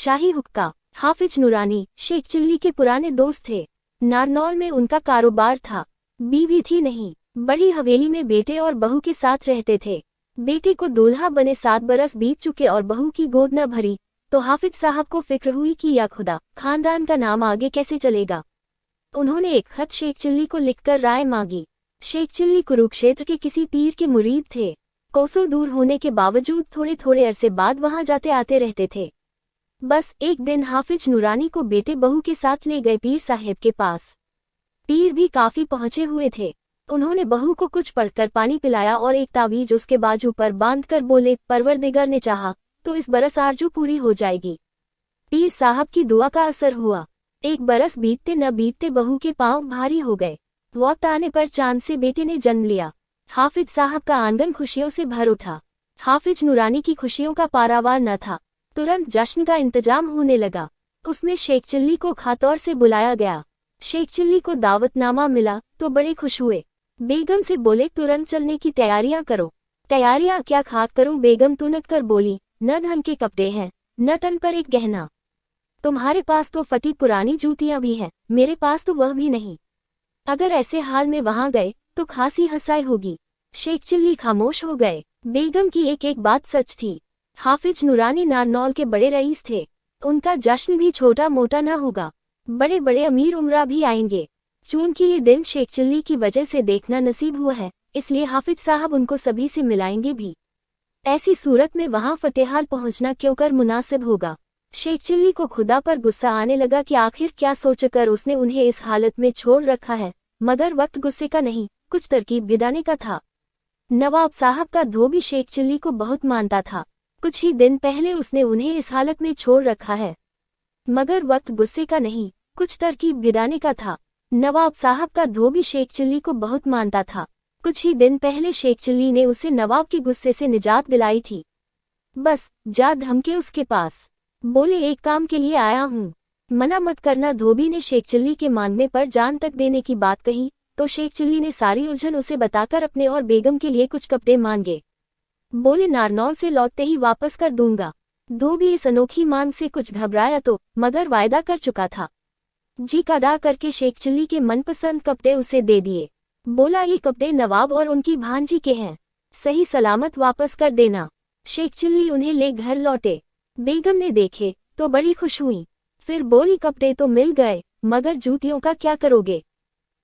शाही हुक्का। हाफिज नूरानी शेख चिल्ली के पुराने दोस्त थे। नारनौल में उनका कारोबार था। बीवी थी नहीं। बड़ी हवेली में बेटे और बहू के साथ रहते थे। बेटे को दूल्हा बने 7 बरस बीत चुके और बहू की गोद न भरी, तो हाफिज साहब को फिक्र हुई कि या खुदा, खानदान का नाम आगे कैसे चलेगा। उन्होंने एक खत शेख चिल्ली को लिखकर राय मांगी। शेख चिल्ली कुरुक्षेत्र के किसी पीर के मुरीद थे। कोसों दूर होने के बावजूद थोड़े थोड़े अरसे बाद वहां जाते आते रहते थे। बस एक दिन हाफिज नूरानी को बेटे बहू के साथ ले गए पीर साहब के पास। पीर भी काफी पहुंचे हुए थे। उन्होंने बहू को कुछ पढ़कर पानी पिलाया और एक तावीज उसके बाजू पर बांधकर बोले, परवरदिगार ने चाहा तो इस बरस आरजू पूरी हो जाएगी। पीर साहब की दुआ का असर हुआ। 1 बरस बीतते न बीतते बहू के पांव भारी हो गए। वक्त आने पर चांद से बेटे ने जन्म लिया। हाफिज साहब का आंगन खुशियों से भर उठा। हाफिज नूरानी की खुशियों का पारावार न था। तुरंत जश्न का इंतजाम होने लगा। उसमें शेख चिल्ली को खातौर से बुलाया गया। शेख चिल्ली को दावतनामा मिला तो बड़े खुश हुए। बेगम से बोले, तुरंत चलने की तैयारियां करो। तैयारियां क्या खाक करूं बेगम, तुनक कर बोली, न धन के कपड़े हैं न तन पर एक गहना। तुम्हारे पास तो फटी पुरानी जूतियां भी हैं, मेरे पास तो वह भी नहीं। अगर ऐसे हाल में वहां गए तो खासी हंसाई होगी। शेख चिल्ली खामोश हो गए। बेगम की एक एक बात सच थी। हाफिज नूरानी नारनौल के बड़े रईस थे। उनका जश्न भी छोटा मोटा न होगा। बड़े बड़े अमीर उमरा भी आएंगे। चूंकि ये दिन शेख चिल्ली की वजह से देखना नसीब हुआ है, इसलिए हाफिज साहब उनको सभी से मिलाएंगे भी। ऐसी सूरत में वहां फतेहाल पहुंचना क्यों कर मुनासिब होगा। शेख चिल्ली को खुदा पर गुस्सा आने लगा कि आखिर क्या सोचकर उसने उन्हें इस हालत में छोड़ रखा है, मगर वक्त गुस्से का नहीं, कुछ तरकीब बिदाने का था। नवाब साहब का धोबी शेख चिल्ली को बहुत मानता था। कुछ ही दिन पहले उसने उन्हें इस हालत में छोड़ रखा है, मगर वक्त गुस्से का नहीं, कुछ तरकीब बिदाने का था। नवाब साहब का धोबी शेख चिल्ली को बहुत मानता था। कुछ ही दिन पहले शेख चिल्ली ने उसे नवाब के गुस्से से निजात दिलाई थी। बस जा धमके उसके पास। बोले, एक काम के लिए आया हूँ, मना मत करना। धोबी ने शेख चिल्ली के मांगने पर जान तक देने की बात कही तो शेख चिल्ली ने सारी उलझन उसे बताकर अपने और बेगम के लिए कुछ कपड़े मांगे। बोले, नारनौल से लौटते ही वापस कर दूंगा। धोबी इस अनोखी मांग से कुछ घबराया तो, मगर वायदा कर चुका था। जी का अदा करके शेख चिल्ली के मनपसंद कपड़े उसे दे दिए। बोला, ये कपड़े नवाब और उनकी भांजी के हैं, सही सलामत वापस कर देना। शेख चिल्ली उन्हें ले घर लौटे। बेगम ने देखे तो बड़ी खुश हुई। फिर बोली, कपड़े तो मिल गए, मगर जूतियों का क्या करोगे?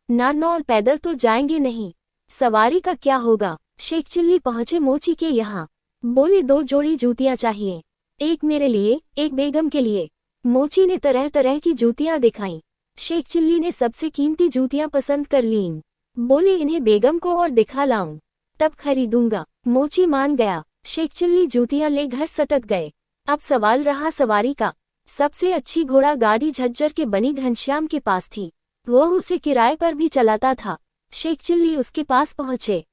नारनौल पैदल तो जाएंगे नहीं, सवारी का क्या होगा? शेख चिल्ली पहुंचे मोची के यहाँ। बोले, 2 जोड़ी जूतियां चाहिए, एक मेरे लिए एक बेगम के लिए। मोची ने तरह तरह की जूतियां दिखाईं। शेख चिल्ली ने सबसे कीमती जूतियां पसंद कर लीं। बोले, इन्हें बेगम को और दिखा लाऊं, तब खरीदूंगा। मोची मान गया। शेख चिल्ली जूतियां ले घर सटक गए। अब सवाल रहा सवारी का। सबसे अच्छी घोड़ा गाड़ी झज्जर के बनी घनश्याम के पास थी। वो उसे किराए पर भी चलाता था। शेख चिल्ली उसके पास पहुंचे।